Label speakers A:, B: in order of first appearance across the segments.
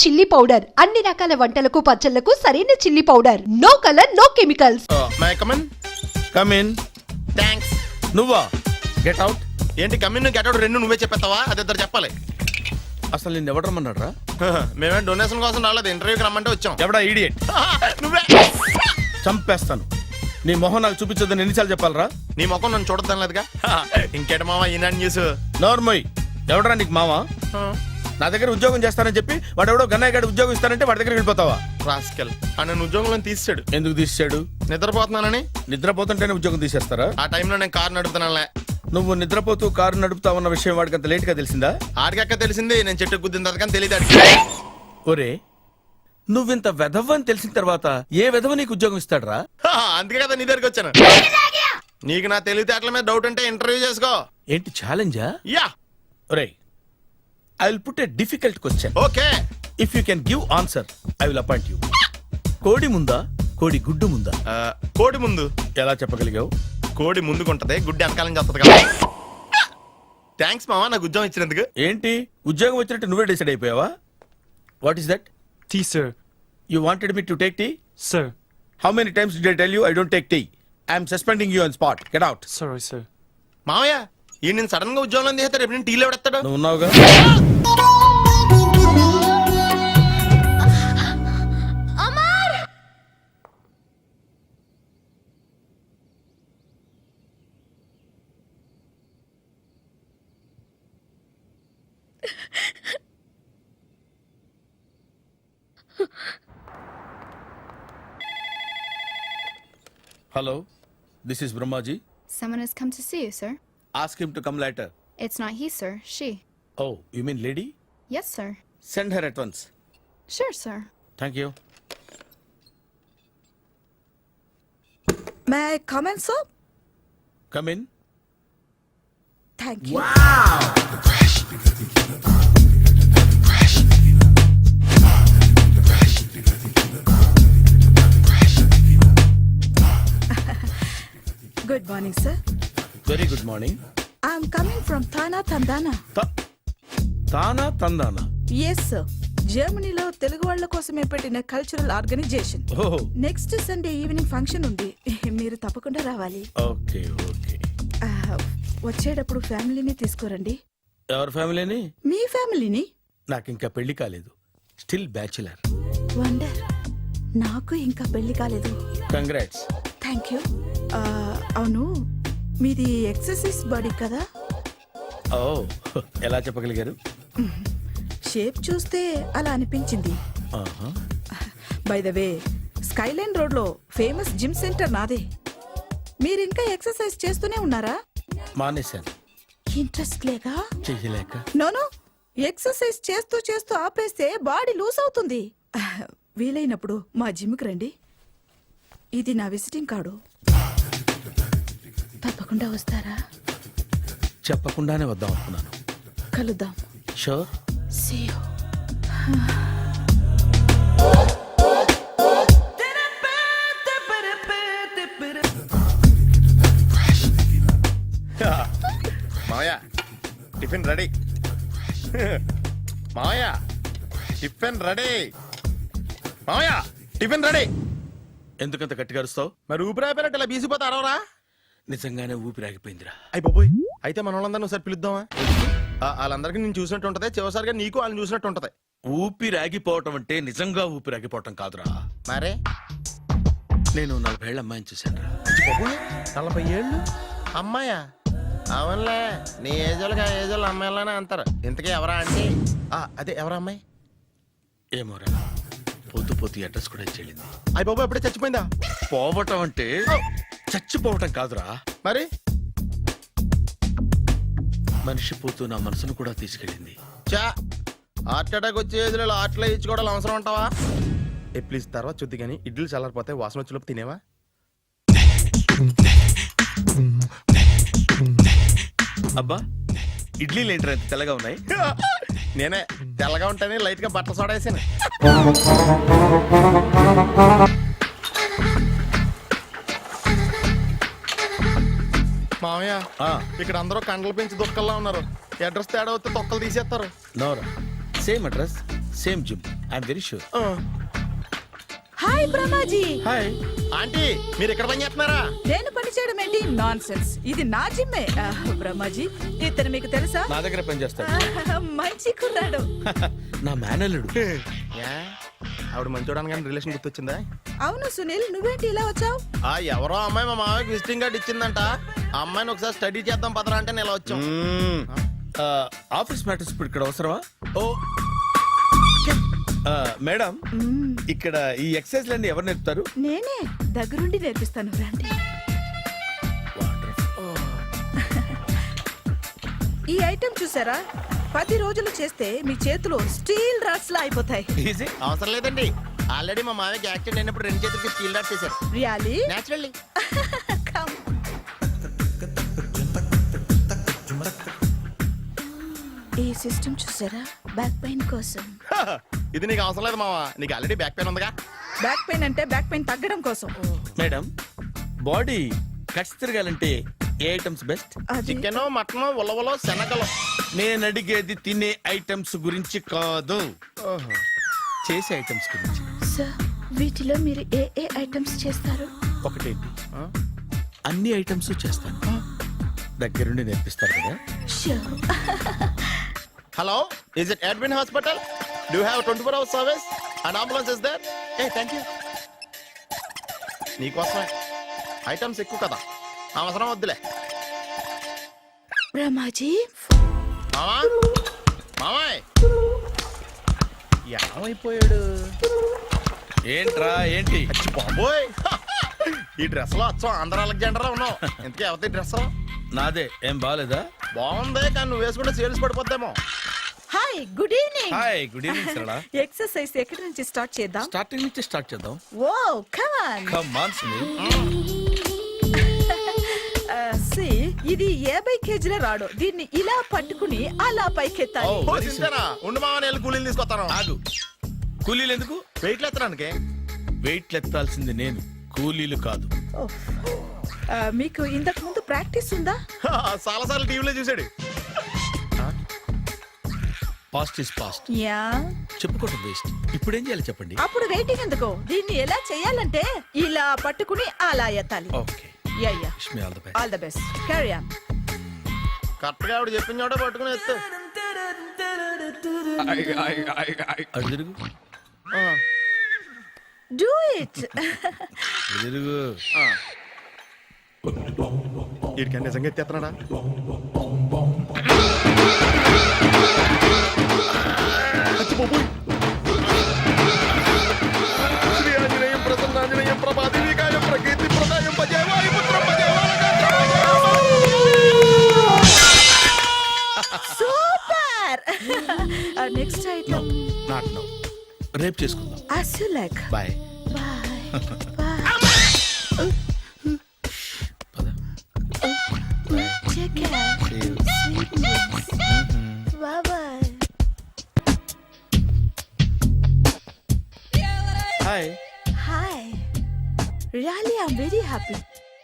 A: Chilli powder అన్ని రకాల వంటలకు పచ్చళ్లకు సరైన chilli powder. No colour no chemicals.
B: May come in.
C: Come in.
B: Thanks.
C: నువ్వా? Get out.
B: ఏంటి కమిన్ గెట్ అవుట్ రెండు నువ్వే చెప్పేస్తావా? అది ఇద్దరు చెప్పాలి.
C: అసలు నేను ఎవడు రమ్మన్నాడు రా?
B: మేమే డొనేషన్ కోసం రాలేదు, ఇంటర్వ్యూకి రమ్మంటే వచ్చాం.
C: ఎవడా ఈడియట్?
B: నువ్వే.
C: చంపేస్తాను. నీ మొహం నాకు చూపించొద్దని ఎన్నిసార్లు చెప్పాలరా?
B: నీ ముఖం నన్ను చూడద్దాం లేదుగా. ఇంకేట మావా ఈనాడు న్యూస్.
C: నోర్మోయ్. ఎవడరా నీకు మావా? నా దగ్గర ఉద్యోగం చేస్తానని చెప్పి వాడు ఎవడో గన్నయ్య గారి ఉద్యోగం ఇస్తానంటే వాడి దగ్గర వెళ్ళిపోతావా?
B: రాస్కెల్ నన్ను ఉద్యోగంలో తీసాడు.
C: ఎందుకు తీసాడు?
B: నిద్రపోతున్నానని.
C: నిద్రపోతుంటేనే ఉద్యోగం తీసేస్తారా?
B: ఆ టైంలో నేను కారు నడుపుతున్నానులే.
C: నువ్వు నిద్రపోతూ కారు నడుపుతావన్న విషయం వాడికి అంత లేట్ గా తెలిసిందా?
B: ఆడికక్క తెలిసింది, నేను చెట్టు గుద్దిన తర్వాత కానీ తెలియదు.
C: ఒరే, నువ్వింత వెధవ్ అని తెలిసిన తర్వాత ఏ వెధవ నీకు ఉద్యోగం ఇస్తాడరా?
B: అందుకే కదా నీ దగ్గరికి వచ్చాను. నీకు నా తెలివితేటల మీద డౌట్ అంటే ఇంటర్వ్యూ చేసుకో.
C: ఏంటి ఛాలెంజా?
B: యా.
C: ఒరే, I will put a difficult question.
B: Okay.
C: If you can give answer I will appoint you. కోడి ముందా కోడి గుడ్డు ముందా?
B: కోడి ముందు.
C: ఎలా చెప్పగలిగావు?
B: కోడి ముందుకుంటది, గుడ్డి వెనకాలని చేస్తుంది కదా. థ్యాంక్స్ మావా నాకు ఉద్యోగం ఇచ్చినందుకు.
C: ఏంటి ఉద్యోగం వచ్చినట్టు నువ్వే డిసైడ్ అయిపోయావా? What is that?
D: Tea, sir.
C: You wanted me to take tea?
D: Sir.
C: How many times did I tell you I don't take tea? I am suspending you on spot. Get out.
D: Sorry, sir.
B: మావయ్య ఈ నేను sudden గా ఉద్యోగంలో తీస్తాడు. రేపు నేను టీలో పెడతాడు.
C: నువ్వు ఉన్నావుగా? Hello, this is Brahmaji.
E: Someone has come to see you, sir.
C: Ask him to come later.
E: It's not he, sir. She.
C: Oh, you mean lady?
E: Yes, sir.
C: Send her at once.
E: Sure, sir.
C: Thank you.
F: May I come in, sir?
C: Come in.
F: Thank you. Good morning, sir.
C: Very good morning.
F: I'm coming from Thana Tandana.
C: తానా తందానా?
F: Yes, sir. జర్మనీలో తెలుగు వాళ్ళ కోసమే పెట్టిన cultural organisation.
C: ఓహో.
F: Next Sunday evening function ఉంది, మీరు తప్పకుండా రావాలి.
C: Okay okay.
F: వచ్చేటప్పుడు ఫ్యామిలీని తీసుకురండి.
C: ఎవరి ఫ్యామిలీని?
F: మీ ఫ్యామిలీని.
C: నాకు ఇంకా పెళ్లి కాలేదు. Still bachelor.
F: వండర్. నాకు ఇంకా పెళ్లి కాలేదు.
C: కంగ్రాట్స్.
F: Thank you. అవును, మీది ఎక్సర్సైజ్ బాడీ కదా?
C: ఓ, ఎలా చెప్పగలిగారు?
F: షేప్ చూస్తే అలా అనిపించింది.
C: ఆహా.
F: By the way, Skyline road లో ఫేమస్ జిమ్ సెంటర్ నాదే. మీరు ఇంకా ఎక్సర్సైజ్ చేస్తూనే ఉన్నారా?
C: మానేశాను.
F: ఇంట్రెస్ట్ లేక?
C: చెయ్యలేక.
F: నోను, ఎక్సర్సైజ్ చేస్తూ చేస్తూ ఆపేస్తే బాడీ లూజ్ అవుతుంది. వీలైనప్పుడు మా జిమ్కి రండి. ఇది నా విజిటింగ్ కార్డు. తప్పకుండా వస్తారా?
C: చెప్పకుండానే వద్దాం అనుకున్నాను.
F: కలుద్దాం.
C: షూర్.
F: See you.
B: మావయ్య టిఫిన్ రెడీ. మావయ్య టిఫిన్ రెడీ. మావయ్య టిఫిన్ రెడీ.
C: ఎందుకంత గట్టిగా అరుస్తావు?
B: మరి ఊపిరి అయిపోయినట్టు ఇలా బీసిపోతే అరవరా?
C: నిజంగానే ఊపిరాగిపోయిందిరా.
B: అయ్యి బాబోయ్, అయితే మన వాళ్ళందరినీ ఒకసారి పిలుద్దామా? వాళ్ళందరికీ నేను చూసినట్టు ఉంటది, చివరిసారిగా నీకు వాళ్ళని చూసినట్టు ఉంటది.
C: ఊపిరాగిపోవటం అంటే నిజంగా ఊపిరాగిపోవటం కాదురా.
B: మరే
C: నేను 40 ఏళ్ల అమ్మాయిని చూశానురా.
B: 40 ఏళ్ళు అమ్మాయా? అవునులే, నీ ఏజోళ్ళకి ఆ ఏజోళ్ళు అమ్మాయిలానే అంటారు. ఇంతకీ ఎవరా అంటే? అదే ఎవరా అమ్మాయి?
C: ఏమోరా, పొద్దు పొద్దు అడ్రస్ కూడా చెల్లింది.
B: అయ్యి బాబు ఎప్పుడే చచ్చిపోయిందా?
C: పోవటం అంటే చచ్చిపోవటం కాదురా.
B: మరి
C: మనిషి పోతూ నా మనసును కూడా తీసుకెళ్ళింది.
B: చా, హార్ట్ అటాక్ వచ్చే ఏజ్లో హార్ట్లో ఇచ్చుకోవడం అవసరం అంటావా? ప్లీజ్ తర్వాత చూద్ది కానీ ఇడ్లీలు చల్లారిపోతే వాసన వచ్చేలోపు తినేవా?
C: అబ్బా, ఇడ్లీలు ఏంటి అంత తెల్లగా ఉన్నాయి?
B: నేనే తెల్లగా ఉంటానే లైట్ గా బట్టలు సోడా వేసాను. మామయ్య, ఇక్కడ అందరూ కండలు పెంచి దుక్కల్లా ఉన్నారు. అడ్రస్ తేడా వస్తే తొక్కలు తీసేస్తారు.
C: నోరా, same address same gym. I'm very sure.
F: Hi Brahmaji.
C: Hi.
B: Aunty మీరు ఇక్కడ పని చేస్తున్నారా?
F: నేను పని చేయడం ఏంటి? Nonsense. ఇది నా జిమ్మే. బ్రహ్మాజీ ఇతను మీకు తెలుసా?
C: నా దగ్గర పని చేస్తాడు.
F: మంచి కుర్రాడు.
C: నా మేనల్లుడు.
B: యా, ఆవిడ మంచి చూడడానికి రిలేషన్ గుర్తొచ్చిందా?
F: అవును సునీల్, నువ్వేంటి ఇలా వచ్చావు?
B: ఎవరో అమ్మాయి మా మామయ్యకి విజిటింగ్ కార్డు ఇచ్చిందంట. ఆ అమ్మాయిని ఒకసారి స్టడీ చేద్దాం పదరా అంటే నేను ఇలా వచ్చాం.
C: ఆఫీస్ మ్యాటర్స్ ఇప్పుడు ఇక్కడ అవసరమా? ఓ మేడం, ఇక్కడ ఈ ఎక్సర్సైజ్ లన్నీ ఎవరు నేర్పుతారు?
F: నేనే దగ్గరుండి నేర్పిస్తాను, రండి. ఈ ఐటెం చూసారా? 10 రోజులు చేస్తే మీ చేతులు స్టీల్ రాట్స్ లా అయిపోతాయి.
C: ఈజీ.
B: అవసరం లేదండి, ఆల్రెడీ మా మామయ్యకి యాక్సిడెంట్ అయినప్పుడు 2 చేతులకి స్టీల్ డాట్ చేశారు.
F: రియాలీ?
B: నేచురల్లీ.
F: ఈ సిస్టమ్ చూసారా? బ్యాక్ పెయిన్ కోసం.
B: ఇది నీకు అవసరం లేదు మావా, నీకు ఆల్రెడీ బ్యాక్ పెయిన్ ఉందిగా.
F: బ్యాక్ పెయిన్ అంటే బ్యాక్ పెయిన్ తగ్గడం కోసం.
C: మేడం, బాడీ కట్స్ తిరగాలంటే ఏ ఐటమ్స్ బెస్ట్?
F: అది
B: చికెన్, మటన్, ఉలవలో, శనగలు.
C: నేను అడిగేది తినే ఐటమ్స్ గురించి కాదు, చేసే ఐటమ్స్ గురించి.
F: సార్, వీటిలో మీరు ఏ ఐటమ్స్ చేస్తారు?
C: ఒకటేంటి, అన్ని ఐటమ్స్ చేస్తాను. దగ్గరుండి నేర్పిస్తారు కదా.
F: Sure.
B: Hello, is it admin hospital? Do have 24 hours service and ambulance is there? ఏ థ్యాంక్ యూ. నీకోసమే ఐటమ్స్ ఎక్కువ కదా, అవసరం వద్దులే.
F: బ్రహ్మాజీ,
B: మామా, మామాయ్ ఏమైపోయాడు?
C: ఏంట్రా ఏంటి?
B: అచ్చి బాబోయ్, ఈ డ్రెస్ లో అచ్చం ఆంధ్ర అలెగ్జాండర్ ఉన్నావు. ఇంతకీ ఎవరి డ్రెస్?
C: నాదే. ఏం బాగాలేదా?
B: బాగుంది, కానీ నువ్వు వేసుకుంటే సేల్స్ పడిపోద్దేమో.
F: Hi, good evening.
C: Hi, good evening Sarala.
F: Exercise ఎక్కడి నుంచి స్టార్ట్ చేద్దాం?
C: స్టార్టింగ్ నుంచి స్టార్ట్ చేద్దాం.
F: Oh come on.
C: Come on Sunil.
F: See, ఇది 50 కేజీల రాడు. దీన్ని ఇలా పట్టుకుని అలా పైకెత్తాలి.
C: Oh.
B: ఓ, సింతేనా? ఉండు మామ, నేను కూలీలు తీసుకొస్తాను.
C: ఆగు. కూలీలు ఎందుకు?
B: వెయిట్లు ఎత్తడానికి.
C: వెయిట్ ఎత్తాల్సింది నేను, కూలీలు కాదు.
F: ఓఫ్. మీకు ఇంతకు ముందు ప్రాక్టీస్ ఉందా?
B: చాలా సార్లు టీవీలో చూసాడు.
C: Past is past.
F: యా.
C: చెప్పుకోవటం వేస్ట్. ఇప్పుడు ఏం చేయాలి చెప్పండి.
F: అప్పుడు వెయిటింగ్ ఎందుకు? దీన్ని ఎలా చేయాలంటే ఇలా పట్టుకుని అలా ఎత్తాలి.
C: Okay,
F: ya ya.
C: Wish me all the best.
F: All the best. Carry on.
B: Correct గా ఆవిడ చెప్పిన చోట పట్టుకుని ఎత్తు.
C: అటు తిరుగు,
F: డూ ఇట్.
C: ఇటు తిరుగు.
B: వీడికి నిజంగా ఎత్తేస్తున్నాడా? అచ్చి బాబోయ్. శ్రీ ఆంజనేయం ప్రసన్నాంజనేయం ప్రభాదేవికాయం ప్రకీర్తి ప్రదాయం భజే వాయుపుత్రం భజే
F: super. Next item.
C: Not now, రేపు చేసుకుందాం.
F: as you like.
C: Bye.
F: Bye. Bye.
C: పద.
F: Take care.
C: See you.
F: Sweet dreams. Bye bye.
C: Hi.
F: Hi. Really, I'm very happy.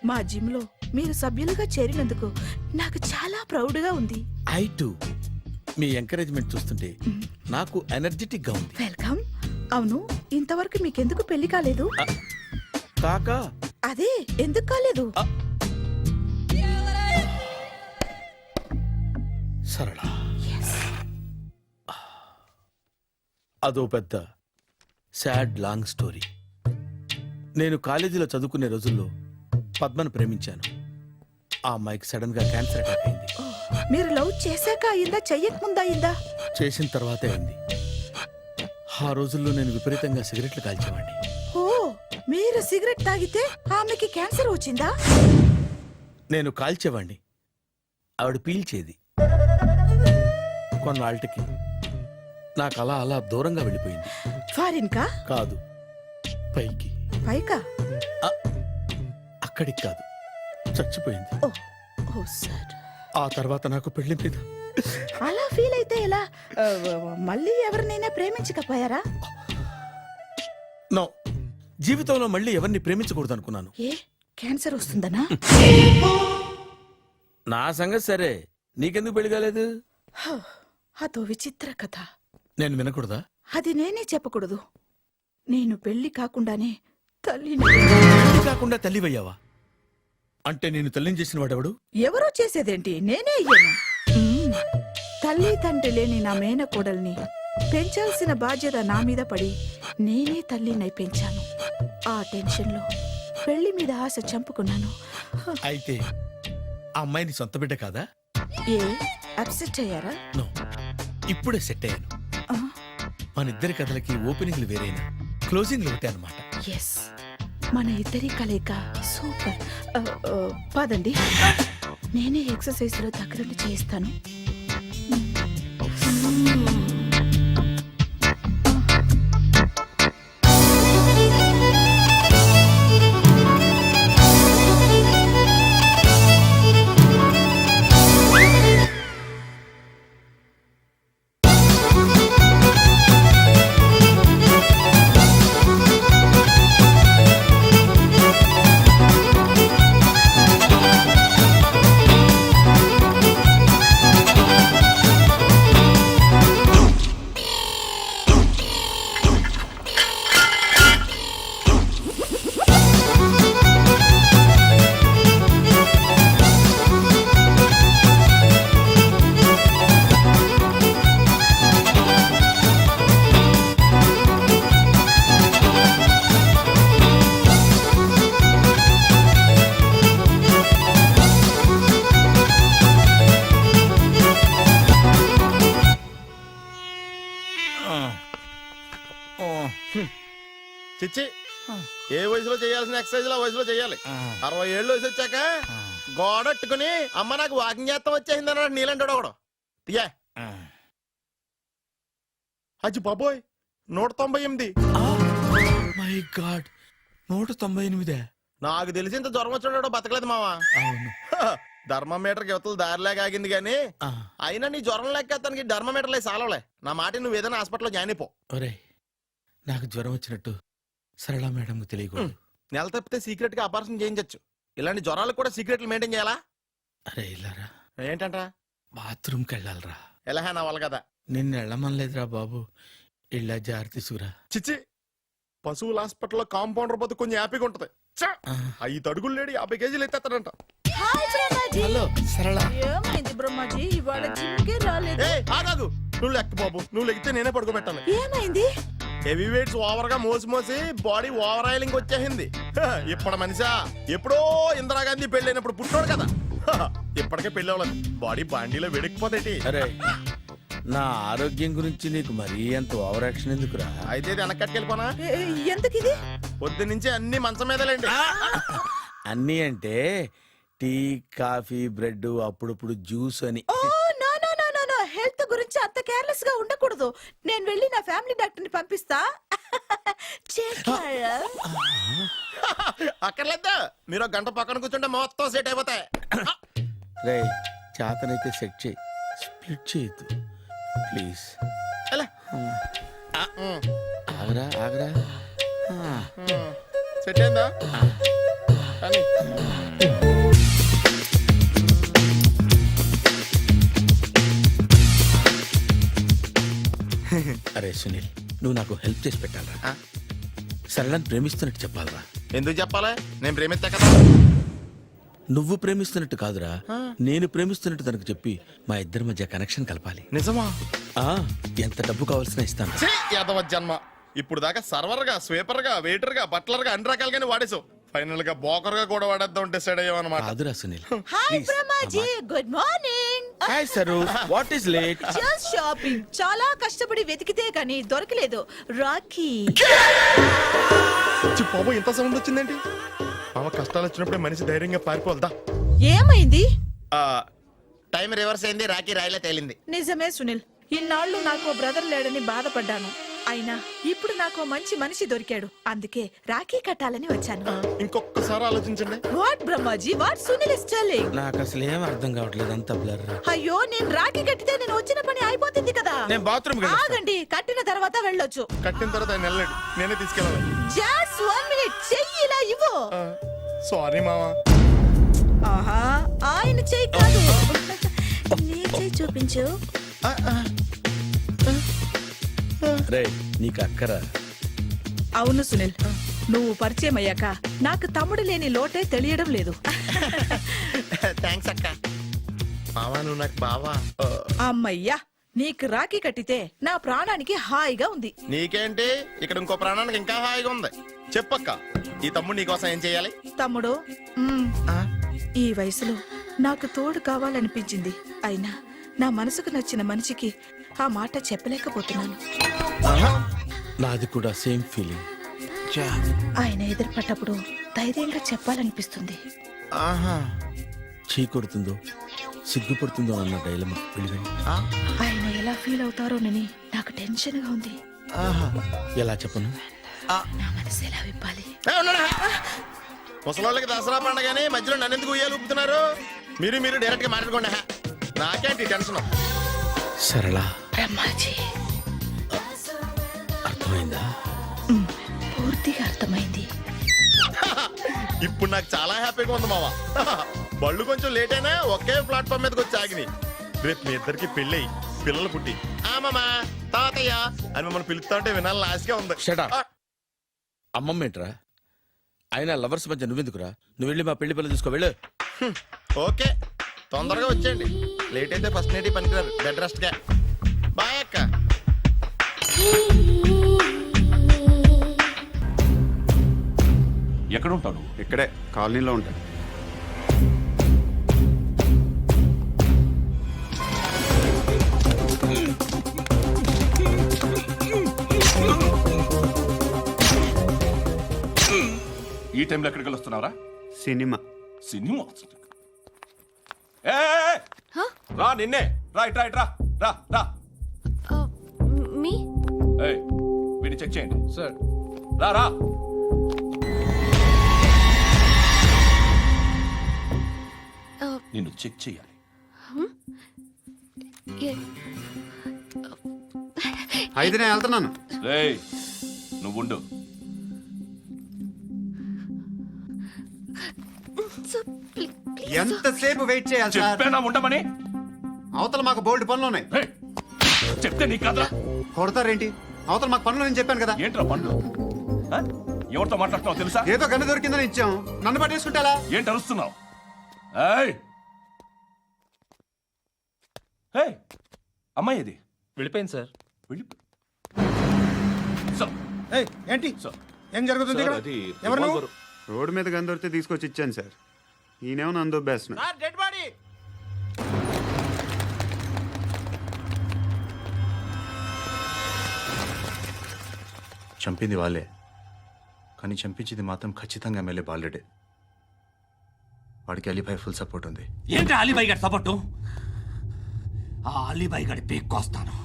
F: మా జిమ్ లో మీరు సభ్యులుగా చేరినందుకు నాకు చాలా ప్రౌడ్ గా ఉంది.
C: I to. మీ ఎంకరేజ్మెంట్ చూస్తుంటే నాకు ఎనర్జెటిక్ గా ఉంది.
F: వెల్కమ్. అవును, ఇంతవరకు మీకెందుకు పెళ్లి కాలేదు?
C: కాకా,
F: అదే ఎందుకు కాలేదు?
C: సరళ, అదో పెద్ద సాడ్ లాంగ్ స్టోరీ. నేను కాలేజీలో చదువుకునే రోజుల్లో పద్మను ప్రేమించాను. ఆ అమ్మాయికి సడన్ గా క్యాన్సర్ అటాక్ అయింది.
F: మీరు లవ్ చేశాక అయిందా, చెయ్యక ముందా అయిందా?
C: చేసిన తర్వాతే అయింది. ఆ రోజుల్లో నేను విపరీతంగా సిగరెట్లు కాల్చేవాడిని.
F: ఓ, మీరు సిగరెట్ తాగితే ఆమెకి క్యాన్సర్ వచ్చిందా?
C: నేను కాల్చేవాణ్ణి, ఆవిడ పీల్చేది. కొన్నాళ్ళకి నాకు అలా అలా దూరంగా వెళ్ళిపోయింది.
F: ఫారిన్ కా?
C: కాదు, పైకి.
F: పైకా?
C: అక్కడికి కాదు, చచ్చిపోయింది.
F: ఓ, ఓ సార్.
C: ఆ తర్వాత నాకు పెళ్లి మీద
F: అలా ఫీల్ అయితే ఎలా? మళ్ళీ ఎవరినైనా ప్రేమించకపోయారా?
C: నో, జీవితంలో మళ్ళీ ఎవరిని ప్రేమించకూడదు అనుకున్నాను.
F: ఏ, క్యాన్సర్ వస్తుందనా?
C: నా సంగతి సరే, నీకెందుకు పెళ్లి కాలేదు?
F: అదో విచిత్ర కథ.
C: నేను వినకూడదా?
F: అది నేనే చెప్పకూడదు. నేను పెళ్లి కాకుండానే తల్లిని.
C: పెళ్లి కాకుండా తల్లివయ్యావా? అంటే నేను తల్లిని చేసిన వాడెవడు?
F: ఎవరో చేసేదేంటి, నేనే అయ్యాను. తల్లి తండ్రి లేని నా మేనకోడల్ని పెంచాల్సిన బాధ్యత నా మీద పడి నేనే తల్లినై పెంచాను. ఆ టెన్షన్లో పెళ్లి మీద ఆశ చంపుకున్నాను.
C: అయితే ఆ అమ్మాయిని సొంత బిడ్డ కాదా?
F: ఏ అప్సెట్ అయ్యారా?
C: నో, ఇప్పుడే సెట్ అయ్యాను.
F: ఆ,
C: మన ఇద్దరి కథలకి ఓపెనింగ్లు వేరైనా క్లోజింగ్లు ఒకటే అనమాట.
F: ఎస్, మన ఇద్దరి కలయిక సూపర్. పదండి, నేనే ఎక్సర్సైజ్ లో దగ్గరుండి చేయిస్తాను.
B: చిచ్చి, ఏ వయసులో చేయాల్సిన ఎక్సర్సైజ్ ఆ వయసులో చేయాలి. 60 ఏళ్ళు వయసు వచ్చాక గోడట్టుకుని అమ్మ నాకు వాకింగ్ చేస్తాం వచ్చేసింది అన్నాడు నీలంటాడు ఒకడు. తీయా అచ్చి బాబోయ్, 198.
C: My God, 198.
B: నాకు తెలిసి ఇంత జ్వరం వచ్చాడో బతకలేదు మావా.
C: అవును.
B: ధర్మమీటర్ యువతలు దారిలాగా ఆగింది గానీ అయినా నీ జ్వరం లెక్క అతనికి ధర్మమీటర్లే సాలవలే. నా మాట నువ్వు ఏదైనా హాస్పిటల్లో జాయిన్ అయిపో.
C: ఒరే, నాకు జ్వరం వచ్చినట్టు సరళ మేడంకు తెలియకూడదు.
B: నెల తప్పితే సీక్రెట్ గా ఆపరేషన్ చేయించచ్చు. ఇలాంటి జ్వరాలకు కూడా సీక్రెట్లు మెయింటైన్ చేయాలా?
C: అరే ఇల్లారా,
B: ఏంటంటరా?
C: బాత్రూమ్కి వెళ్ళాలరా.
B: ఎలా నా వాళ్ళ కదా.
C: నిన్ను వెళ్ళమనలేదురా బాబు, ఇళ్ళ జారి తీసుకురా.
B: చిచ్చి, పశువుల హాస్పిటల్లో కాంపౌండర్ పోతే కొంచెం హ్యాపీగా ఉంటది. 5 అడుగులు లేడి 50 కేజీలు ఎత్తేస్తాడంట.
C: హలో సరళ.
F: ఏమైంది బ్రహ్మాజీ, ఇవాళ జిమ్కే రాలేదు?
B: ఆగాదు, నువ్వు లెక్క బాబు. నువ్వు లెక్కితే నేనే పడుకోబెట్టాలి.
F: ఏమైంది?
B: హెవీ వెయిట్స్ ఓవర్ గా మోసి బాడీ ఓవర్ ఆయిలింగ్ వచ్చేసింది. ఇప్పుడు మనిషా ఎప్పుడో ఇందిరాగాంధీ పెళ్ళైనప్పుడు పుట్టాడు కదా, ఇప్పటికే పెళ్ళి అవ్వలేదు. బాడీ బాండీలో వెడికిపోతేటి.
C: అరే, నా ఆరోగ్యం గురించి నీకు మరీ అంత ఓవర్ యాక్షన్ ఎందుకురా?
B: అయితే ఇది వెనక్కట్టుకెళ్ళిపోనా?
F: ఎందుకు ఇది?
B: పొద్దు నుంచి అన్ని మంచం మీదలేండి.
C: అన్నీ అంటే టీ, కాఫీ, బ్రెడ్, అప్పుడప్పుడు జ్యూస్ అని.
F: Oh no no no no no, health గురించి అంత కేర్లెస్ గా ఉండకూడదు. నేను వెళ్ళి నా ఫ్యామిలీ డాక్టర్ ని పంపిస్తా.
B: అక్కర్లేదు, మీరు 1 గంట పక్కన కూర్చుంటే మొత్తం సెట్ అయిపోతాయి.
C: రే, చేతనైతే సెట్ చేయి, స్ప్లిట్ చేయొద్దు ప్లీజ్.
B: ఎలా?
C: ఆగరా ఆగరా.
B: సెట్ అయిందా? కానీ
C: అరే సునీల్, నువ్వు నాకు హెల్ప్ చేసి పెట్టాలరా. సరళని ప్రేమిస్తున్నట్టు చెప్పాలరా.
B: ఎందుకు చెప్పాలి? నేను ప్రేమిస్తా కదా.
C: నువ్వు ప్రేమిస్తున్నట్టు కాదురా, నేను ప్రేమిస్తున్నట్టు తనకు చెప్పి మా ఇద్దరి మధ్య కనెక్షన్ కలపాలి.
B: నిజమా?
C: ఆ, ఎంత డబ్బు కావాల్సిన ఇస్తాను.
B: యాదవ జన్మ. ఇప్పుడు దాకా సర్వర్ గా, స్వీపర్ గా, వెయిటర్ గా, బట్లర్ గా అన్ని రకాలుగానే వాడేసావు. ఫైనల్ గా బోకర్ గా కూడా వాడేద్దాం డిసైడ్ అయ్యాం అనమాట.
C: కాదురా Sunil.
F: Hi Brahmaji, good morning.
C: Hi sir, what is late?
F: Just shopping. చాలా కష్టపడి వెతికితే గానీ దొరకలేదు. రాఖీ.
B: బాబు ఇంత సౌండ్ వచ్చిందేంటి? మామ కష్టాలు వచ్చినప్పుడే మనిషి ధైర్యంగా పారిపోదా.
F: ఏమైంది?
B: టైం రివర్స్ అయింది, రాఖీ రాయిలా తేలింది.
F: నిజమే సునీల్, ఇన్నాళ్ళు నాకు బ్రదర్ లేడని బాధపడ్డాను. అయినా ఇప్పుడు నాకు మంచి మనిషి దొరికాడు. అందుకే రాఖీ కట్టాలని వచ్చాను.
B: ఇంకొకసారి ఆలోచించండి.
F: What Brahmaji, what Sunil is telling?
C: నాకు అసలు ఏం అర్థం కావట్లేదు, అంత బ్లర్.
F: అయ్యో, నేను రాఖీ కట్టితే నేను వచ్చిన పని అయిపోతుంది కదా.
C: నేను బాత్రూమ్
F: ఆగండి, కట్టిన తర్వాత వెళ్ళొచ్చు.
B: కట్టిన తర్వాత ఆయన వెళ్ళండి, నేనే తీసుకెళ్ళాలి.
F: జస్ట్ 1 మినిట్, చెయ్యి ఇలా ఇవ్వు.
B: సారీ మామా.
F: ఆహా, ఆయన చెయ్యి కాదు, నీ చెయ్యి చూపించు.
C: రే నీకు అక్కరా
F: అవును సునీల్, నువ్వు పరిచయం అయ్యాక నాకు తమ్ముడు లేని లోటే తెలియడం లేదు.
B: థ్యాంక్స్ అక్క. బావా నువ్వు నాకు బావా.
F: అమ్మయ్యా, నీకు రాఖీ కట్టితే నా ప్రాణానికి హాయిగా ఉంది.
B: నీకేంటి ఇక్కడ ఇంకో ప్రాణానికి ఇంకా హాయిగా ఉంది. చెప్పక్క, ఈ తమ్ముడు నీకోసం ఏం చేయాలి?
F: తమ్ముడు, ఈ వయసులో నాకు తోడు కావాలనిపించింది. అయినా నా మనసుకు నచ్చిన మనిషికి ఆ మాట చెప్పలేకపోతున్నాను.
C: నాది కూడా సేమ్ ఫీలింగ్.
F: ఆయన ఎదురుపడ్డప్పుడు ధైర్యంగా చెప్పాలనిపిస్తుంది.
B: ఆహా.
C: చీ కొడుతుందో సిగ్గుపడుతుందో అన్న డైలమా వెళ్ళిపోయింది.
F: ఆయన ఎలా ఫీల్ అవుతారోనని నాకు టెన్షన్ గా ఉంది.
C: ఎలా చెప్పను?
F: నా మనసు ఎలా విప్పాలి?
B: ముసలోళ్ళకి దసరా పండగని మధ్యలో నన్ను ఎందుకు ఉయ్యాలు ఊపుతున్నారు? మీరు డైరెక్ట్ గా మాట్లాడుకోండి. నాకేంటి టెన్షన్?
C: సరళ
F: బ్రహ్మాజీ,
C: అర్థమైందా?
F: పూర్తిగా అర్థమైంది.
B: ఇప్పుడు నాకు చాలా హ్యాపీగా ఉంది మావా. బళ్ళు కొంచెం లేట్ అయినా ఒకే ప్లాట్ఫామ్ మీదకి వచ్చి ఆగినాయి. రేపు మీ ఇద్దరికి పెళ్ళి పిల్లలు పుట్టి మామా తాతయ్య అని మమ్మల్ని పిలుస్తా ఉంటే వినాలని ఆశగా ఉంది.
C: Shut up. అమ్మమ్మ ఏంట్రా? అయినా లవర్స్ మధ్య నువ్వెందుకురా? నువ్వు వెళ్ళి మా పెళ్లి పిల్లలు చూసుకో వెళ్ళు.
B: ఓకే, తొందరగా వచ్చేయండి. లేట్ అయితే ఫస్ట్ నైట్ పనికిరారు. బెడ్ రెస్ట్ గా. బాయ్ అక్క.
D: ఎక్కడ ఉంటావు?
G: ఇక్కడే కాలనీలో ఉంటాడు.
D: ఈ టైంలో ఎక్కడికి వస్తున్నావురా?
G: సినిమా.
D: సినిమా? ఏయ్! రా నిన్నే. రా ఇట్రా ఇట్రా. రా రా.
E: Me?
D: ఏయ్, వీడిని చెక్ చేయండి. సార్. రా రా. నిన్ను చెక్ చేయాలి.
G: అయితే నేను వెళ్తున్నాను.
D: రేయ్, నువ్వుండు.
G: ఎంతసేపు వెయిట్ చేయాలి సార్?
D: చెప్పేనా ఉండమని?
G: అవతల మాకు బోల్డ్ పనులు ఉన్నాయి.
D: రేయ్, చెప్తే నీకు కదరా?
G: కొడతారేంటి? అవతల మాకు పనులు నేను చెప్పాను కదా.
D: ఏంట్రా పండ్లు? ఆ? ఎవరితో మాట్లాడుతున్నావు తెలుసా?
G: ఏదో గన్ను దొరికిందని ఇచ్చాం, నన్ను పట్టేసుకుంటా.
D: ఏంటి అరుస్తున్నావు? ఏయ్! ఏయ్! అమ్మాయి ఇది
H: వెళ్ళిపోయింది సార్.
D: వెళ్ళి సార్,
I: ఏంటి
D: సార్.
I: ఏం జరుగుతుంది ఇక్కడ? ఎవరు నువ్వు?
G: రోడ్డు మీద గన్ను దొరికితే తీసుకొచ్చి ఇచ్చాను సార్. ఈయనేమో నన్ను దొబ్బేస్తున్నా.
B: Dead body.
J: చంపింది వాళ్ళే, కానీ చంపించింది మాత్రం ఖచ్చితంగా ఎమ్మెల్యే బాలుడే. వాడికి అలీభాయ్ ఫుల్ సపోర్ట్ ఉంది.
H: ఏంటి అలీబాయి గారి సపోర్టు? ఆ అలీబాయి గారి పీక్ కోస్తాను,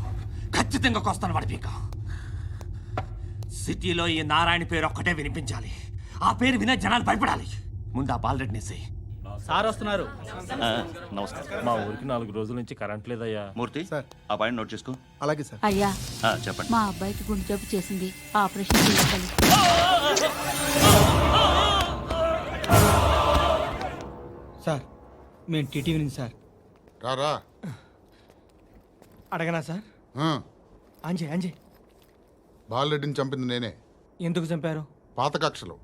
H: ఖచ్చితంగా కోస్తాను వాడి పీక. సిటీలో ఈ నారాయణ పేరు ఒక్కటే వినిపించాలి. ఆ పేరు వినే జనాలు భయపడాలి. ముందు ఆ బాలరెడ్డిని
I: సార్ వస్తున్నారు.
D: నమస్కారం.
H: మా ఊరికి 4 రోజుల నుంచి కరెంట్ లేదయ్యా.
J: మూర్తి, ఆ పాయింట్ నోట్ చేసుకో.
I: అలాగే సార్.
K: అయ్యా,
J: చెప్పండి.
K: మా అబ్బాయికి గుండె జబ్బు చేసింది, ఆపరేషన్ చేయాలి.
I: సార్ మేము టీటీవీ నుంచి సార్.
L: రారా.
I: అడగనా సార్? అంజయ్
L: బాలరెడ్డిని చంపింది నేనే.
I: ఎందుకు చంపారు?
L: పాత కక్షలు.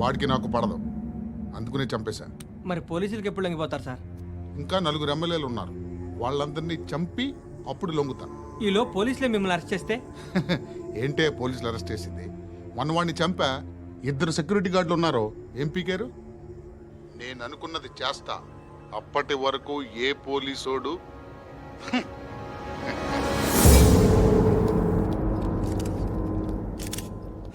L: వాడికి నాకు పడదు, అందుకునే చంపేశా.
I: మరి పోలీసులకు ఎప్పుడు లొంగిపోతారు సార్?
L: ఇంకా 4 ఎమ్మెల్యేలు ఉన్నారు, వాళ్ళందరినీ చంపి అప్పుడు లొంగుతా.
I: ఈలో పోలీసులే మిమ్మల్ని అరెస్ట్ చేస్తే?
L: ఏంటే పోలీసులు అరెస్ట్ చేసింది? మొన్న వాడిని చంపా, 2 సెక్యూరిటీ గార్డులు ఉన్నారు, ఏం పీకారు? నేను అనుకున్నది చేస్తా. అప్పటి వరకు ఏ పోలీసోడు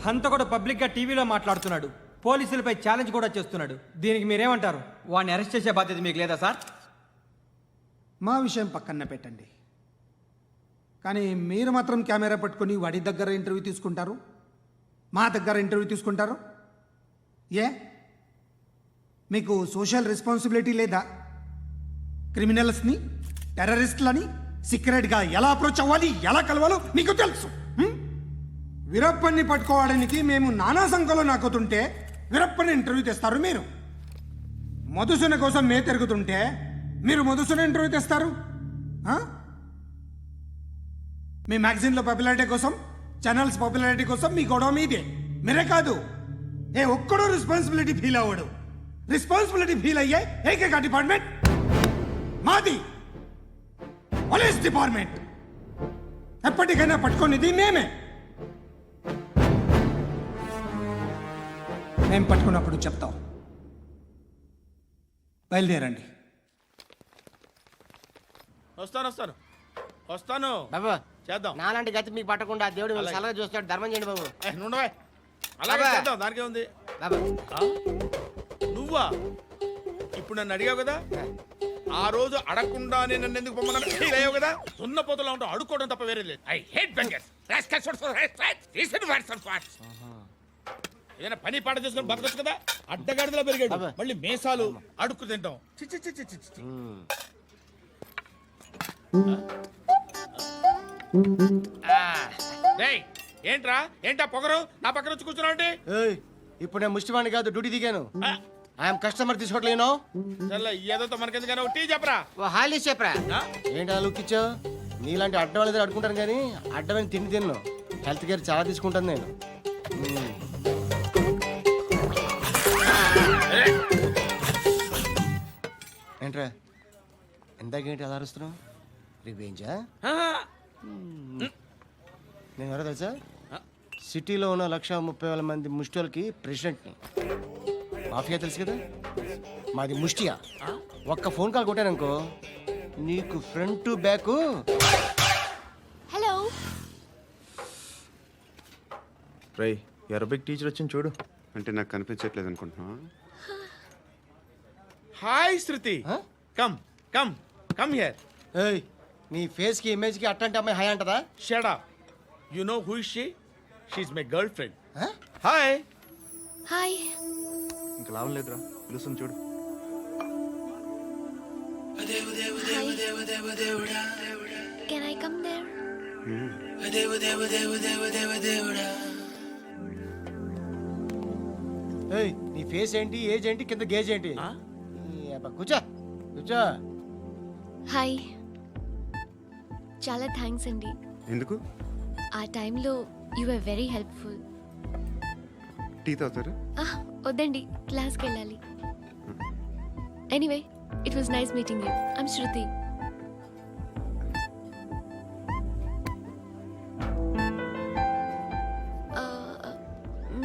I: హంత కూడా పబ్లిక్ గా టీవీలో మాట్లాడుతున్నాడు, పోలీసులపై ఛాలెంజ్ కూడా చేస్తున్నాడు. దీనికి మీరేమంటారు? వాడిని అరెస్ట్ చేసే బాధ్యత మీకు లేదా సార్?
M: మా విషయం పక్కన పెట్టండి, కానీ మీరు మాత్రం కెమెరా పట్టుకొని వాడి దగ్గర ఇంటర్వ్యూ తీసుకుంటారు, మా దగ్గర ఇంటర్వ్యూ తీసుకుంటారు. ఏ మీకు సోషల్ రెస్పాన్సిబిలిటీ లేదా? క్రిమినల్స్ని, టెర్రరిస్టులని సీక్రెట్గా ఎలా అప్రోచ్ అవ్వాలి, ఎలా కలవాలో మీకు తెలుసు. వీరప్పన్ని పట్టుకోవడానికి మేము నానా సంఖ్యలో నాకుతుంటే వీరప్పని ఇంటర్వ్యూ తెస్తారు మీరు. మధుసూన కోసం మే తిరుగుతుంటే మీరు మధుసూన ఇంటర్వ్యూ తెస్తారు. మీ మ్యాగజైన్లో పాపులారిటీ కోసం ఛానల్స్ పాపులారిటీ కోసం మీ గొడవ మీదే. మీరే కాదు, ఏ ఒక్కడో రెస్పాన్సిబిలిటీ ఫీల్ అవ్వడు. రెస్పాన్సిబిలిటీ ఫీల్ అయ్యే ఏకైక డిపార్ట్మెంట్ మాది, పోలీస్ డిపార్ట్మెంట్. ఎప్పటికైనా పట్టుకునేది మేమే. మేము పట్టుకున్నప్పుడు చెప్తాం. బయలుదేరండి.
C: వస్తాను
I: బాబు
C: చేద్దాం.
I: నాలాంటి గతి మీకు పట్టకుండా దేవుడు సలహా చూస్తాడు. ధర్మం చేయండి బాబు.
C: నుండవే అలాగే
I: బాబా.
C: చేద్దాం, దానికే ఉంది.
I: బాబు
C: నువ్వా ఇప్పుడు నన్ను అడిగావు కదా, ఆ రోజు అడగకుండా నేను నన్ను ఎందుకు పొమ్మన్నాను ఫీల్ అయ్యావు కదా. సున్న పోతలో ఉంటావు, అడుక్కోవడం తప్ప వేరే లేదు. I hate bangers. ఏదైనా పని పాట చేసుకుని బతకొచ్చు కదా. అడ్డగాడిదలో పెరిగాడు, మళ్ళీ మేసాలు అడుక్కు తింటాం. చి చి చి చి చి చి. డేయ్, ఏంటా పొగరు నా పక్కన వచ్చి కూర్చున్నావు?
I: ఇప్పుడు నేను ముష్టివాణి కాదు, డ్యూటీ దిగాను. ఐఎమ్ కస్టమర్ తీసుకోవట్లేను.
C: చల్ల ఏదో మనకెందుకైనా టీ చెప్పరా.
I: ఓ హాలీ చెప్పరా. ఏంటి అలా లుక్ ఇచ్చావు? నీలాంటి అడ్డం వాళ్ళ దగ్గర అడుకుంటాను కానీ అడ్డమైన తిండి తిన్ను. హెల్త్ కేర్ చాలా తీసుకుంటాను నేను. ఏంట్రా ఇందాకేంటి అలా అరుస్తున్నావు? రివేంజా? నేను ఎవరో తెలుసా? సిటీలో ఉన్న 130,000 మంది ముష్టిలకి ప్రెసిడెంట్ని. మాఫియా తెలుసు కదా, మాది ముష్టియా. ఒక్క ఫోన్ కాల్ కొట్టాననుకో నీకు ఫ్రంట్ టు బ్యాక్.
E: హలో.
J: రై అరబిక్ టీచర్ వచ్చింది చూడు.
G: అంటే నాకు కనిపించట్లేదు అనుకుంటున్నా.
C: Hi Shruti. Come come come here.
I: ఏయ్, నీ ఫేస్ కి ఇమేజ్ కి అట్టంటే అమ్మాయి హాయ్ అంటదా?
C: Shut up. You know who is she? She is my girlfriend. Hi.
E: Hi.
J: ఇంకా లాభం లేదురా, పిలుస్తుంది చూడు.
E: Can I come there?
I: ఏయ్, నీ ఫేస్ ఏంటి, ఏజ్ ఏంటి, కింద గేజ్ ఏంటి? కూర్చో కూర్చో.
E: హాయ్. చాలా థ్యాంక్స్ అండి.
G: ఎందుకు?
E: ఆ టైంలో you are very helpful.
G: Tea తాగుతారా?
E: వద్దండి, క్లాస్కి వెళ్ళాలి. Anyway, it was nice meeting you. I'm Shruti.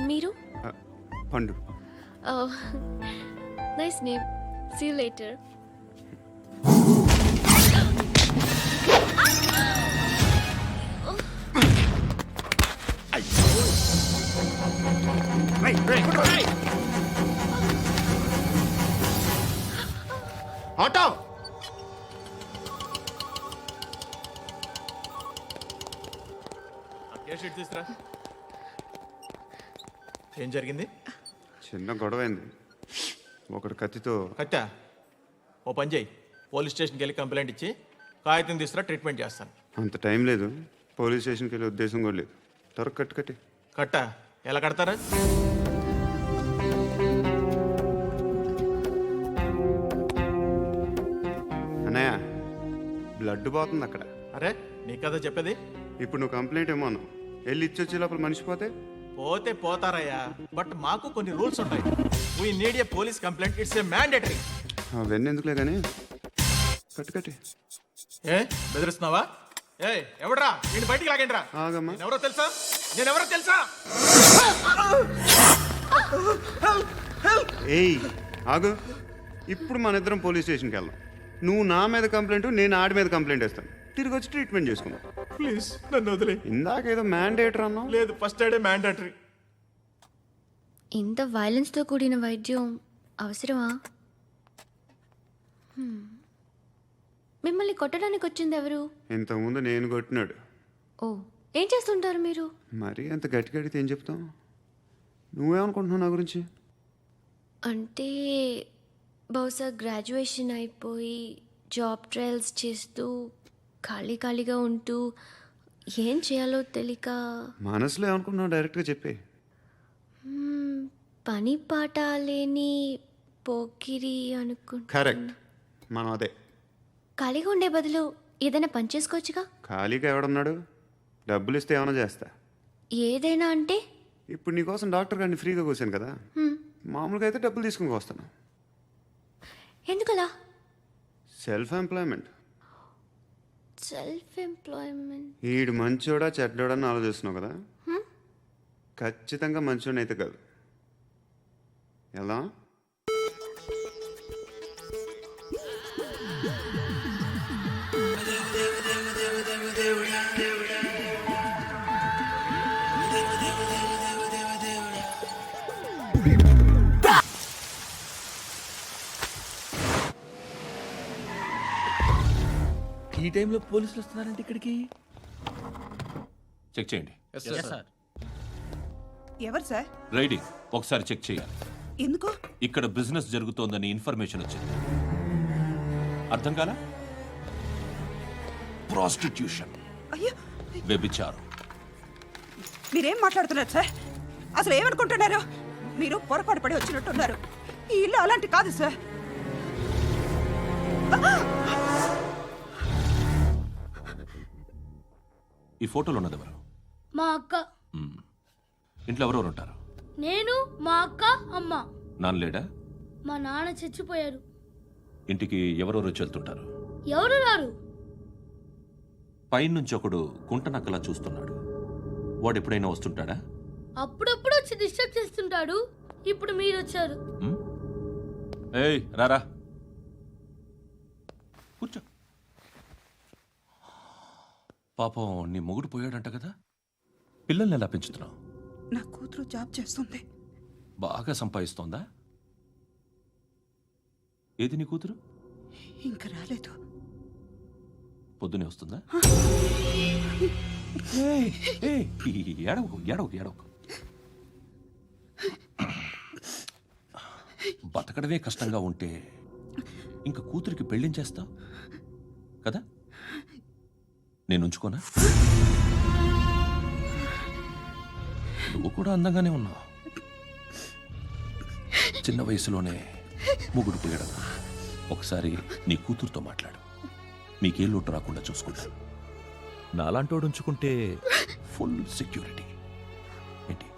E: మీరు?
G: Pandu.
E: Nice name. See you later.
B: Auto
C: తీసుకురా.
J: ఏం జరిగింది?
G: చిన్న గొడవ అయింది. ఒకడు కత్తితో.
J: కట్టా ఓ పని చేయి, పోలీస్ స్టేషన్కి వెళ్ళి కంప్లైంట్ ఇచ్చి కాగితం తీసుకురా, ట్రీట్మెంట్ చేస్తాను.
G: అంత టైం లేదు, పోలీస్ స్టేషన్కి వెళ్ళే ఉద్దేశం కూడా లేదు. త్వరగా కట్టి.
J: కట్టా ఎలా కడతారా?
G: అన్నయ్య, బ్లడ్ పోతుంది అక్కడ.
J: అరే నీ కదా చెప్పేది.
G: ఇప్పుడు నువ్వు కంప్లైంట్ ఏమో అన్నావు. వెళ్ళి ఇచ్చొచ్చే లోపల మనిషి పోతే
J: పోతే పోతారయ్యా, బట్ మాకు కొన్ని రూల్స్ ఉంటాయి. We need a police complaint, it's a mandatory.
G: అవన్నీ ఎందుకులే కానీ కట్టి.
J: ఏ బెదిరిస్తున్నావా? ఏ ఎవడ్రా నేను బయటికి లాగండిరా.
G: ఆగమ్మా.
J: నేనెవరో తెలుసా?
G: ఏయ్ ఆగు. ఇప్పుడు మన ఇద్దరం పోలీస్ స్టేషన్కి వెళ్దాం. నువ్వు నా మీద కంప్లైంట్, నేను ఆడి మీద కంప్లైంట్ వేస్తాను. తిరిగి వచ్చి ట్రీట్మెంట్ చేసుకుందాం.
J: ప్లీజ్ నన్ను వదిలే.
G: ఇందాకేదో మ్యాండేటర్ అన్నావు.
J: లేదు, ఫస్ట్ ఎయిడే మ్యాండేటరీ.
E: ఇంత వైలెన్స్తో కూడిన వైద్యం అవసరమా? మిమ్మల్ని కొట్టడానికి వచ్చింది ఎవరు?
G: ఇంతకుముందు నేను కొట్టినాడు.
E: ఓ, ఏం చేస్తుంటారు మీరు?
G: మరి అంత గట్టి గడితే ఏం చెప్తాం? నువ్వేమనుకుంటున్నావు నా గురించి?
E: అంటే బహుశా గ్రాడ్యుయేషన్ అయిపోయి జాబ్ ట్రయల్స్ చేస్తూ ఖాళీగా ఉంటూ ఏం చేయాలో తెలియక.
G: మనసులో ఏమనుకుంటున్నావు డైరెక్ట్గా చెప్పే.
E: పని పాట లేని పోకిరి అనుకుంటా.
G: కరెక్ట్, మనం అదే.
E: ఖాళీగా ఉండే బదులు ఏదైనా పని చేసుకోవచ్చుగా.
G: ఖాళీగా ఎవడున్నాడు? డబ్బులు ఇస్తే ఏమైనా చేస్తా.
E: ఏదైనా అంటే
G: ఇప్పుడు నీకోసం డాక్టర్ గారిని ఫ్రీగా కూర్చాను కదా, మామూలుగా అయితే డబ్బులు తీసుకుని వస్తాను.
E: ఎందుకలా?
G: Self employment.
E: Self employment.
G: ఈడు మంచోడా చెడ్డోడా అని ఆలోచిస్తున్నావు కదా, ఖచ్చితంగా మంచోడని అయితే కాదు. ఎలా?
C: ఈ టైంలో పోలీసులు వస్తున్నారంటే ఇక్కడికి?
D: చెక్ చేయండి.
F: ఎవరు సార్?
D: రైడింగ్ ఒకసారి చెక్ చేయాలి.
F: ఎందుకు?
D: ఇక్కడ బిజినెస్ జరుగుతోందని ఇన్ఫర్మేషన్ వచ్చింది. అర్థం కాలా? ప్రాస్టిట్యూషన్,
F: అయ్యో,
D: వ్యభిచారం.
F: మీరేం మాట్లాడుతున్నారు సార్? అసలు ఏమనుకుంటున్నారు? మీరు పొరపాటు పడి వచ్చినట్టున్నారు. ఈ ఇల్లు అలాంటి కాదు సార్.
D: ఈ ఫోటోలో ఉన్నది ఎవరు?
E: మా అక్క.
D: ఇంట్లో ఎవరెవరు ఉంటారు?
E: నేను, మా అక్క, అమ్మ.
D: నాన్న లేడా?
E: మా నాన్న చచ్చిపోయారు.
D: ఇంటికి ఎవరెవరు వచ్చి వెళ్తుంటారు?
E: ఎవరు రారు.
D: పైనుంచి ఒకడు గుంటనక్కలా చూస్తున్నాడు. వాడు ఎప్పుడైనా వస్తుంటాడా?
E: అప్పుడప్పుడు వచ్చి డిస్టర్బ్ చేస్తుంటాడు. ఇప్పుడు మీరు వచ్చారు.
D: ఏయ్ రారా, కూర్చో. పాపం నీ మొగుడు పోయాడంట కదా, పిల్లల్ని ఎలా పెంచుతున్నావు?
F: నా కూతురు జాబ్ చేస్తుంది.
D: బాగా సంపాదిస్తోందా? ఏది నీ కూతురు?
F: ఇంకా రాలేదు.
D: పొద్దునే వస్తుందా? ఏయ్, ఏయ్, ఏడవకు ఏడవకు ఏడవకు. బతకడమే కష్టంగా ఉంటే ఇంకా కూతురికి పెళ్ళించేస్తావు కదా? నేను ఉంచుకోనా? నువ్వు కూడా అందంగానే ఉన్నావు. చిన్న వయసులోనే ముగ్గుడు పోయడం. ఒకసారి నీ కూతురుతో మాట్లాడు. మీకే లోటు రాకుండా చూసుకుంటాను. నాలాంటోడు ఉంచుకుంటే ఫుల్ సెక్యూరిటీ. ఏంటి?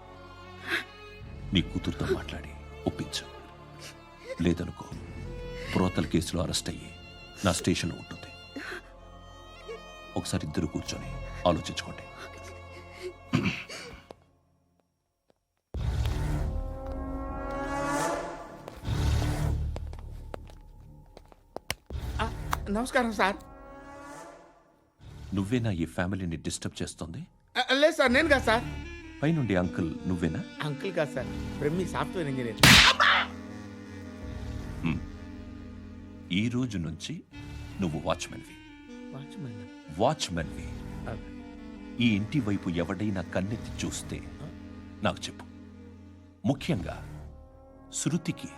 D: నీ కూతురుతో మాట్లాడి ఒప్పించు. లేదనుకో, ప్రోతల కేసులో అరెస్ట్ అయ్యి నా స్టేషన్లో ఉంటుంది. ఒకసారి ఇద్దరు కూర్చొని ఆలోచించుకోండి.
C: నమస్కారం సార్.
D: నువ్వేనా ఈ ఫ్యామిలీని డిస్టర్బ్ చేస్తుంది?
C: లేదు సార్, నేను కాదు సార్.
D: పైనుండి అంకుల్ నువ్వేనా?
C: అంకుల్ కాదు సార్, బ్రహ్మి సాఫ్ట్వేర్ ఇంజనీర్.
D: ఈ రోజు నుంచి నువ్వు వాచ్మెన్వి. వాచ్మెన్వి. ఈ ఇంటి వైపు ఎవడైనా కన్నెత్తి చూస్తే నాకు చెప్పు. ముఖ్యంగా శృతికి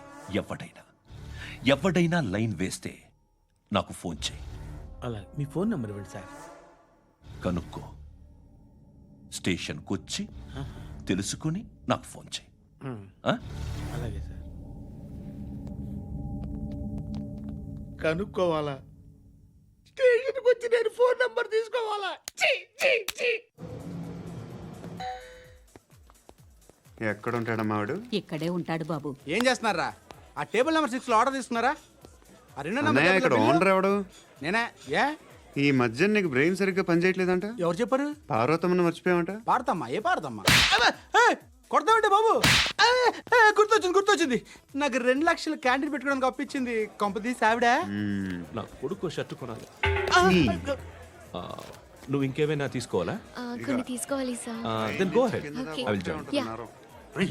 D: ఎవడైనా లైన్ వేస్తే నాకు ఫోన్ చేయి.
C: అలా మీ ఫోన్ నెంబర్ ఇవ్వండి సార్.
D: కనుక్కో, స్టేషన్కి వచ్చి తెలుసుకుని నాకు ఫోన్ చేయి.
C: అలాగే సార్. కనుక్కోవాలా? స్టేషన్కి వచ్చి నేను ఫోన్ నెంబర్ తీసుకోవాలా?
G: ఎక్కడ ఉంటాడమ్మా వాడు?
K: ఇక్కడే ఉంటాడు బాబు.
M: ఏం చేస్తున్నారా? ఆ టేబుల్ నెంబర్ 6 లో ఆర్డర్ తీసుకున్నారా? ఆ రెండో
G: అన్నయ్య, ఇక్కడ ఓనర్ ఎవడు?
M: నేనే. ఏ
G: ఈ మధ్య నీకు బ్రెయిన్ సరిగ్గా పనిచేయట్లేదంట.
M: ఎవరు చెప్పారు?
G: పార్వతమ్మను మర్చిపోయామంట.
M: పాడతామ్మా? ఏ పాడతామ్మా? కొడతామంటే బాబు. గుర్తొచ్చింది. నాకు 2 లక్షలు క్యాంటీన్ పెట్టుకోవడానికి అప్పించింది కొంపదీసి ఆవిడ.
D: నా కొడుకు షర్టు కొనాలి. నువ్వు ఇంకేమైనా తీసుకోవాలా?
E: కొన్ని తీసుకోవాలి sir.
D: Then go ahead.
E: Okay.
D: I will join.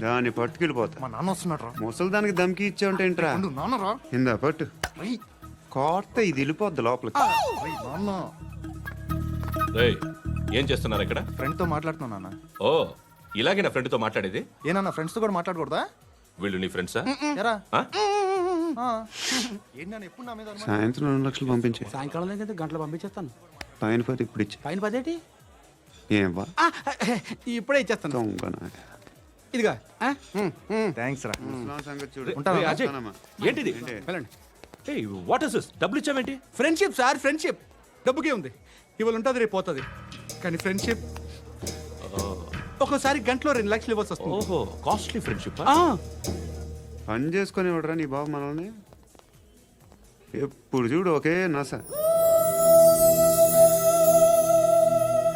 G: దాన్ని పట్టుకెళ్ళిపోతా.
J: మా నాన్న వస్తున్నాడు రా.
G: ముసలి దానికి దమ్కి ఇచ్చావుంటే ఏంట్రా?
J: నాన్న రా.
G: ఇందా పట్టు. కోర్త ఇది వెళ్ళిపోద్ది లోపలికి.
J: నాన్న
D: ఏయ్, ఏం చేస్తున్నారు ఇక్కడ?
J: ఫ్రెండ్ తో మాట్లాడుతున్నా నాన్న.
D: ఓ, ఇలాగే నా ఫ్రెండ్తో మాట్లాడేది?
J: ఏనా ఫ్రెండ్స్ తో కూడా మాట్లాడకూడదా?
D: వీళ్ళు నీ ఫ్రెండ్సా?
J: ఎరా
D: ఆ?
J: ఏంటి నాన్న ఎప్పుడు నా మీద అనుమానం?
G: సాయంత్రం 2 లక్షలు పంపించే.
M: సాయంకాలం దగ్గర గంటలు పంపించేస్తాను.
G: పైన 10 ఇప్పుడు ఇచ్చే.
M: పైన 10 ఏంటి?
G: ఏం వా
M: ఇప్పుడే ఇచ్చేస్తాను.
G: దొంగనా.
M: ఇదిగా
J: థ్యాంక్స్ రా.
G: సంగతి చూడు.
D: ఏయ్, అజయ్, ఏంటిది?
M: వెళ్ళండి.
D: ఏయ్, వాట్ ఇస్ దిస్? డబ్బులు ఇచ్చావేంటి?
M: Friendship sir, friendship. డబ్బుకే ఉంది. ఇవాళ ఉంటుంది, రేపు పోతుంది. కానీ ఫ్రెండ్షిప్
C: ఒక్కోసారి గంటలో 2 లక్షలు ఇవ్వాల్సి వస్తుంది.
D: ఓహో కాస్ట్లీ ఫ్రెండ్షిప్.
C: ఆ,
G: పని చేసుకొని ఇవ్వడరా నీ బాబు మనల్ని? ఎప్పుడు చూడు ఒకే నస.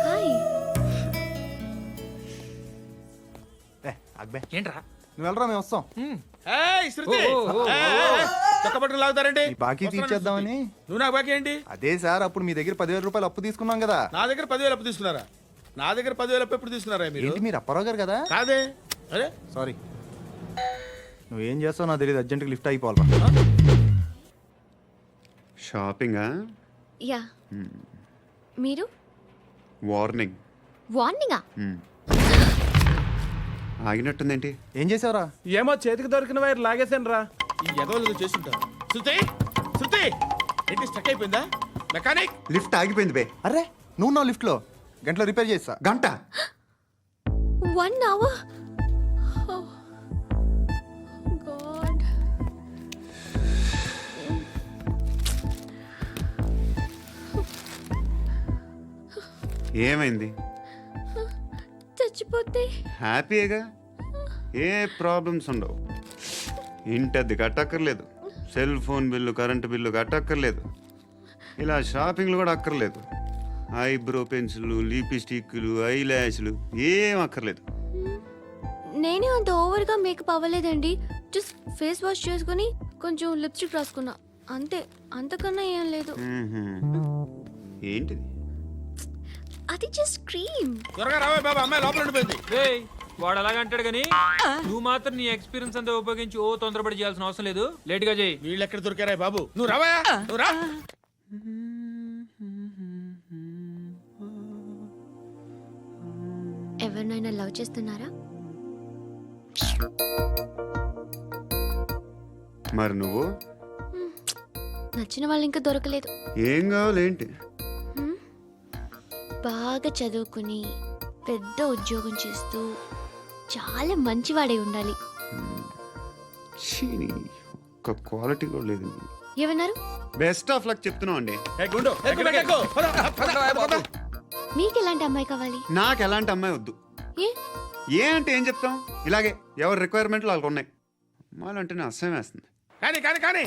E: హాయ్.
H: ఏంట్రా
I: నువ్వు వెళ్ళరా మేము వస్తాం.
C: ఏయ్, శృతి! ఏయ్, చొక్కా పట్టుకుని లాగుతారేంటి?
I: బాకీ తీర్చేద్దామని.
C: నువ్వు నాకు బాకీ ఏంటి?
I: అదే సార్, అప్పుడు మీ దగ్గర 10,000 రూపాయలు అప్పు తీసుకున్నాం కదా.
C: నా దగ్గర 10,000 అప్పు తీసుకున్నారా? నా దగ్గర 10,000 అప్పు ఎప్పుడు తీసుకున్నారా మీరు?
I: ఏంటి మీరు అప్పారావు గారు కదా?
C: కాదే. అరే
I: సారీ. నువ్వేం చేస్తావు నాకు తెలియదు, అర్జెంట్గా లిఫ్ట్ అయిపోవాలి.
G: షాపింగా?
E: యా. మీరు
G: వార్నింగ్.
E: వార్నింగా?
G: ఆగినట్టుందేంటి?
I: ఏం చేసావురా?
C: ఏమో చేతికి దొరికిన వైర్ లాగేసాను రా. ఈ ఎదవలు చేస్తుంటారు. శృతి, శృతి, ఏంటి స్టక్ అయిపోయిందా? మెకానిక్.
G: లిఫ్ట్ ఆగిపోయింది బే.
I: అరే నువ్వు నా లిఫ్ట్లో గంటలో రిపేర్ చేస్తా.
G: గంట?
E: 1 hour? Oh, God.
G: ఏమైంది?
E: చచ్చిపోతే
G: హ్యాపీగా, ఏ ప్రాబ్లమ్స్ ఉండవు. ఇంటద్ది కట్టక్కర్లేదు, cell phone bill, current bill కట్టక్కర్లేదు, ఇలా షాపింగ్లు కూడా అక్కర్లేదు. ఐబ్రో పెన్సిల్లు, లిప్స్టిక్లు, ఐ ల్యాష్లు ఏం అక్కర్లేదు.
E: నేనే అంత ఓవర్గా మేకప్ అవ్వలేదండి. జస్ట్ ఫేస్ వాష్ చేసుకుని కొంచెం లిప్స్టిక్ రాసుకున్నా అంతే. అంతకన్నా ఏం లేదు.
G: ఏంటిది?
E: అది జస్ట్ క్రీమ్.
C: త్వరగా రావే బాబా, అమ్మాయి లోపల ఉండిపోయింది.
N: వాడు అలాగంటాడు కానీ నువ్వు మాత్రం నీ ఎక్స్పీరియన్స్ అంతా ఉపయోగించి తొందరపడి చేయాల్సిన అవసరం లేదు. లేట్ గా చేయి.
C: వీళ్ళు ఎక్కడ దొరికారా బాబు? నువ్వు రావా, నువ్వు రా.
E: ఎవరినైనా లవ్ చేస్తున్నారా?
G: మరి నువ్వు?
E: నచ్చిన వాళ్ళు ఇంకా దొరకలేదు.
G: ఏం కావాలి ఏంటి?
E: బాగా చదువుకుని పెద్ద ఉద్యోగం చేస్తూ చాలా మంచివాడే ఉండాలి.
G: ఒక్క క్వాలిటీ కూడా లేదు.
E: ఏమన్నారు?
G: బెస్ట్ ఆఫ్ లక్ చెప్తున్నావు అండి.
E: మీకు ఎలాంటి అమ్మాయి కావాలి?
G: నాకు ఎలాంటి అమ్మాయి వద్దు. ఏ అంటే ఏం చెప్తాం? ఇలాగే ఎవరి రిక్వైర్మెంట్లు వాళ్ళకు ఉన్నాయి. అమ్మాయిలు అంటేనే అసహ్యం వేస్తుంది.
C: కానీ కానీ కానీ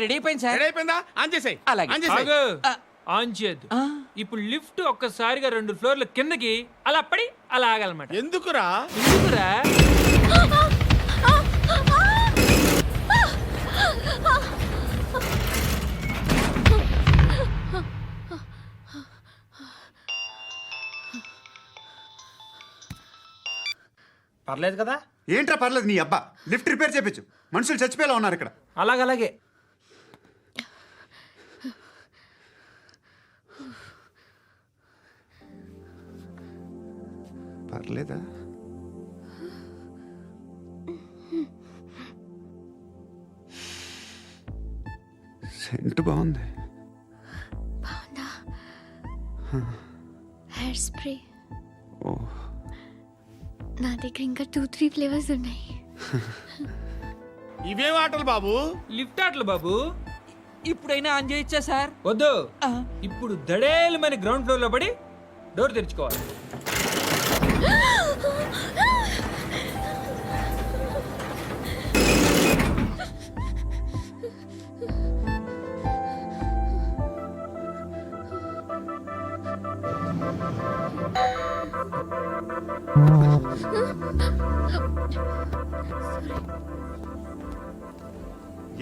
N: రెడీ అయిపోయింది సార్.
C: రెడీ అయిపోయిందా? ఆన్ చేసేయ్. ఆన్ చేసేయ్.
N: ఆన్ చేయద్దు. ఇప్పుడు లిఫ్ట్ ఒక్కసారిగా 2 ఫ్లోర్ల కిందకి అలా పడి అలా ఆగాలన్నమాట.
C: ఎందుకురా?
N: ఎందుకురా?
H: పర్లేదు కదా?
G: ఏంట్రా పర్లేదు నీ అబ్బా. లిఫ్ట్ రిపేర్ చేయించు. మనుషులు చచ్చిపోయేలా ఉన్నారు ఇక్కడ.
N: అలాగే
G: పర్లేదా? సెంట్ బాగుంది.
E: బాగుందా? Hair spray.
G: ఓ,
E: నా దగ్గర ఇంకా 2-3 ఫ్లేవర్స్ ఉన్నాయి.
C: ఇవేం ఆటలు బాబు?
N: లిఫ్ట్ ఆటలు బాబు. ఇప్పుడైనా ఆన్ చేయొచ్చా సార్? వద్దు. ఇప్పుడు దడేలమైన గ్రౌండ్ ఫ్లోర్ లో పడి డోర్ తెరుచుకోవాలి.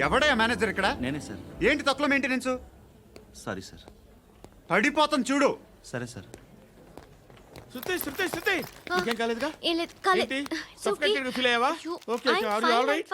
G: ఎవడయ్యా మేనేజర్ ఇక్కడ?
J: నేనే సార్.
G: ఏంటి తక్కువ మెయింటెనెన్స్?
J: Sorry sir.
G: పడిపోతాం చూడు.
J: సరే సార్.
C: శృతి, శృతి, శృతి, నీకేం కాలేదుగా?
E: ఏం లేదు, కాలేదు.
C: ఏంటి? Suffocated గా feel అయ్యావా? Okay, okay. Are you all right?